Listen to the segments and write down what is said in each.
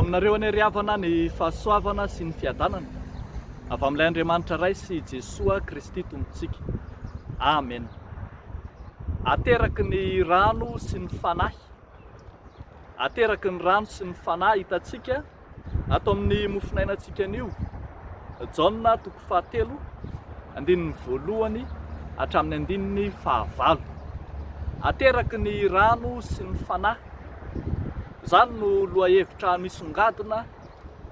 Aminareo any ariavana ny fahasoavana sy ny fiadanana avy amin'ilay Andriamanitra ray sy Jesoa Kristy Tompontsika. Amen. Ateraky ny rano sy ny fanahy. Ateraky ny rano sy ny fanahy hitantsika ato amin'ny mofinainantsika anio. Jaona 7:1 hatramin'ny 9. Ateraky ny rano sy ny fanahy. Zany no lohahevitra misongadina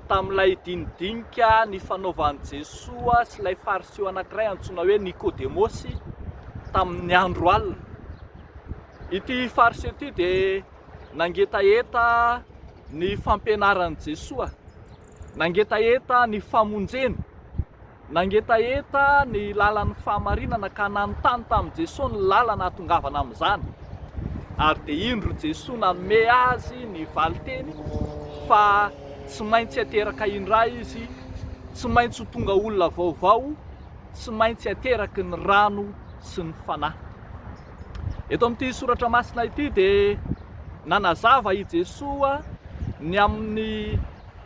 tamin'ilay dinidinika ny fanaovan'i Jesoa sy ilay fariseo anankiray antsoina hoe Nikodemosy tamin'ny andro alina. Ity fariseo ity dia nangetaeta ny fampianaran'i Jesoa, nangetaeta ny famonjeny, nangetaeta ny lalan'ny fahamarinana ka nanontany tamin'i Jesoa ny lalana hatongavana amin'izany. Ary dia indro Jesoa nanome azy ny valiteny fa tsy maintsy ateraka indray izy, tsy maintsy ho tonga olona vaovao, tsy maintsy ateraky ny rano sy ny fanahy. Eto amin'ity soratra masina ity dia nanazava i Jesoa ny amin'ny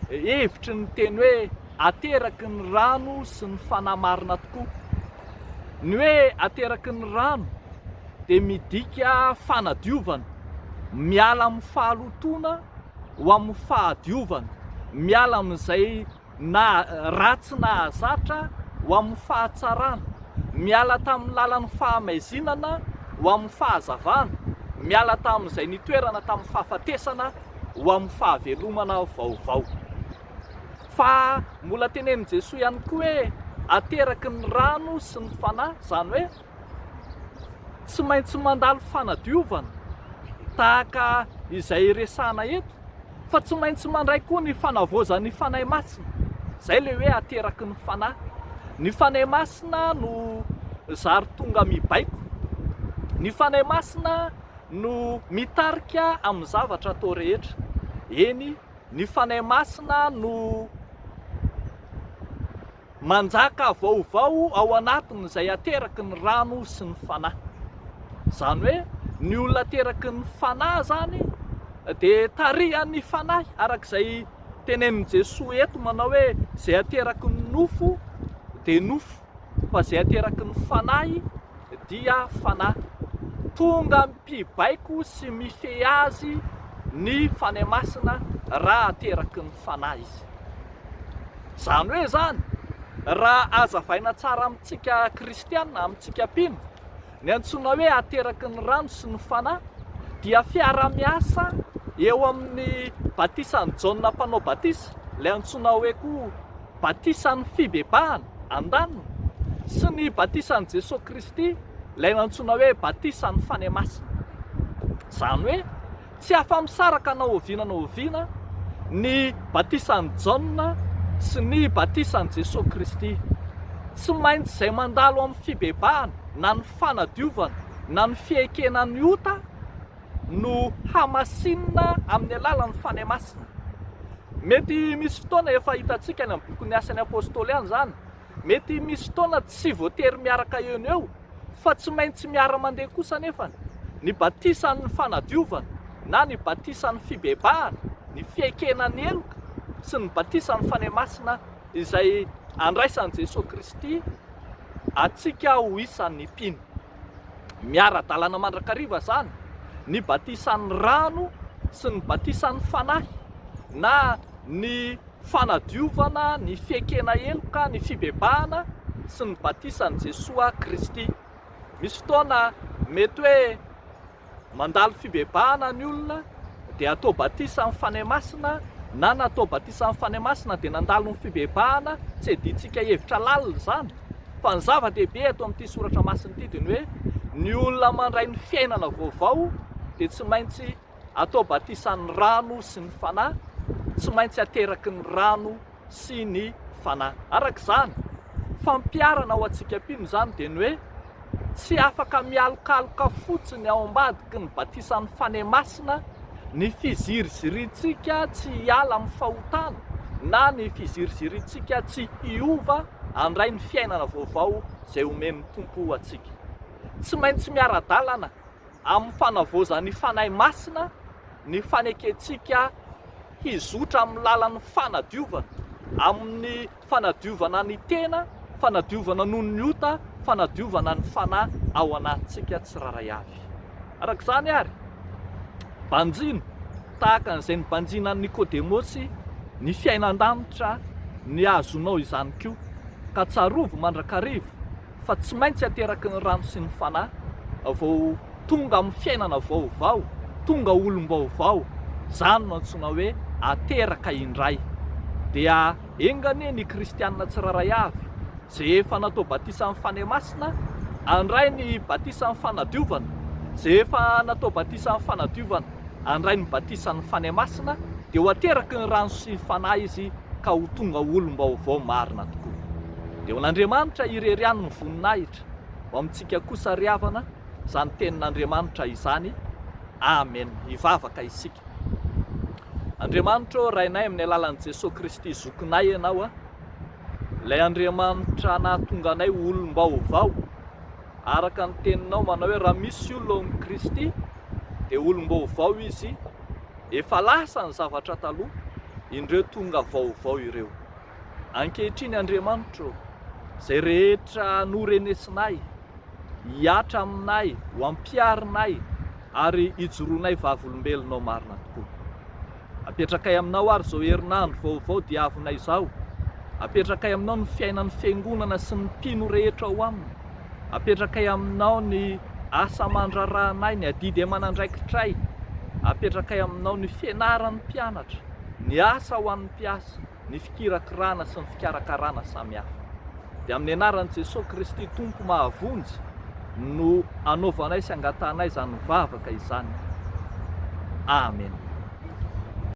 hevitry ny teny hoe ateraky ny rano sy ny fanahy marina tokoa. Ny hoe ateraky ny rano dia midika fanadiovana, miala amin'ny fahalotona ho amin'ny fahadiovana, miala amin'izay na ratsy na zatra ho amin'ny fahatsarana, miala tamin'ny lalan'ny fahamaizinana ho amin'ny fahazavana, miala tamin'izay nitoerana tamin'ny fahafatesana ho amin'ny fahavelomana vaovao. Fa mbola tenenin' Jesoa ihany koa hoe ateraky ny rano sy ny fanahy, zany hoe tsy maintsy mandalo fanadiovana tahaka izay resahana eto, fa tsy maintsy mandray koa ny fanavozan'ny fanahy masina. Zay le hoe ateraky ny fanahy. Ny fanahy masina no zary tonga mibaiko. Ny fanahy masina no mitarika amin'ny zavatra atao rehetra. Eny, ny fanahy masina no manjaka vaovao ao anatiny izay ateraky ny rano sy ny fanahy. Zany hoe ny olona ateraky ny fanahy zany dia tarihan'ny fanahy, arak'izay tenenin' Jesoa eto manao hoe izay ateraky ny nofo dia nofo, fa izay ateraky ny fanahy dia fanahy. Tonga mibaiko sy mifehy azy ny fanahy masina raha ateraky ny fanahy izy. Zany hoe zany, raha azavaina tsara amintsika kristianina, amintsika mpino, ny antsoina hoe ateraky ny rano sy ny fanahy dia fiara-miasa eo amin'ny batisan'i Jaona mpanao batisa, ilay antsoina hoe koa batisan'ny fibebahana an-daniny, sy ny batisan'i Jesosy Kristy, ilay antsoina hoe batisan'ny fanahy masina. Zany hoe tsy afa-misaraka na oviana ny batisan'i Jaona sy ny batisan'i Jesosy Kristy. Tsy maintsy izay mandalo amin'ny fibebahana na ny fanadiovana na ny fiekena ny ota no hamasinina amin'ny alalan'ny fanahy masina. Mety misy fotoana efa hitantsika any amin'ny bokin'ny Asan'ny Apôstôly any zany, mety misy fotoana tsy voatery miaraka eo eo, fa tsy maintsy miara-mandeha kosa nefany ny batisan'ny fanadiovana na ny batisan'ny fibebahana, ny fiekena ny eloka sy ny batisan'ny fanahy masina izay andraisan'i Jesosy Kristy atsika ho isan'ny mpino. Miara-dalàna mandrakariva zany ny batisan'ny rano sy ny batisan'ny fanahy, na ny fanadiovana, ny fiekena eloka, ny fibebahana sy ny batisan'i Jesosy Kristy. Misy fotoana mety hoe mandalo fibebahana ny olona dia atao batisan'ny fanahy masina, na natao batisan'ny fanahy masina dia nandalo ny fibebahana, tsy adintsika hevitra lalina zany. Fa ny zava-dehibe eto amin'ity soratra masina ity dia ny hoe ny olona mandray ny fiainana vaovao dia tsy maintsy atao batisan'ny rano sy ny fanahy, tsy maintsy ateraky ny rano sy ny fanahy. Arak'izany, fampiarana ho antsika mpino zany dia ny hoe tsy afaka mialokaloka fotsiny ao ambadiky ny batisan'ny fanahy masina, ny fiziriziritsika tsy hiala amin'ny fahotana, na ny fiziriziritsika tsy hiova handray ny fiainana vaovao izay omen'ny Tompo ho antsika. Tsy maintsy miara-dalana amin'ny fanavozan'ny fanahy masina ny faneketsika hizotra amin'ny lalan'ny fanadiovana, amin'ny fanadiovana ny tena, fanadiovana noho ny ota, fanadiovana ny fanahy ao anatintsika tsiraray avy. Arak'izany ary, banjina tahaka an'izay ny banjina ny Nikodemosy, ny fiainan-danitra ny azonao izany koa, ka tsarovo mandrakarivo fa tsy maintsy ateraky ny rano sy ny fanahy vao tonga amin'ny fiainana vaovao, tonga olom-baovao. Zany no antsoina hoe ateraka indray. Dia engane ny kristianina tsiraray avy zay efa natao batisa amin'ny fanemasina, andray ny batisa amin'ny fanadiovana, zay efa natao batisa amin'ny fanadiovana, andray ny batisa ny fanemasina, dia ho ateraky ny rano sy fanahy izy ka ho tonga olom-baovao marina tokoa. Dia ho n'Andriamanitra ireriany ny voninahitra, ho amintsika kosa riavana izany tenin'Andriamanitra izany. Amen. Hivavaka isika. Andriamanitra rainay amin'ny alalan'i Jesosy Kristy zokinay ianao, ilay Andriamanitra nahatonga anay olom-baovao, araka ny teninao manao hoe raha misy olona ao amin'i Kristy dia olom-baovao izy, efa lasa ny zavatra taloha, indreo tonga vaovao ireo. Ankehitriny Andriamanitra, izay rehetra norenesinay, hiatra aminay, ho ampiarinay ary hijoroanay vavolombelonao marina tokoa. Apetrakay aminao ary izao herinandro vaovao diavinay izao. Apetrakay aminao ny fiainan'ny fiangonana sy ny mpino rehetra ao aminy. Apetrakay aminao ny asa mandraranay, ny adidy aman'andraikitray. Apetrakay aminao ny fianaran'ny mpianatra, ny asa ho an'ny mpiasa, ny fikirakirana sy ny fikarakarana samihafa. Dia amin'ny anaran'i Jesosy Kristy Tompo mahavonjy no anaovanay sy angatanay izany vavaka izany. Amen.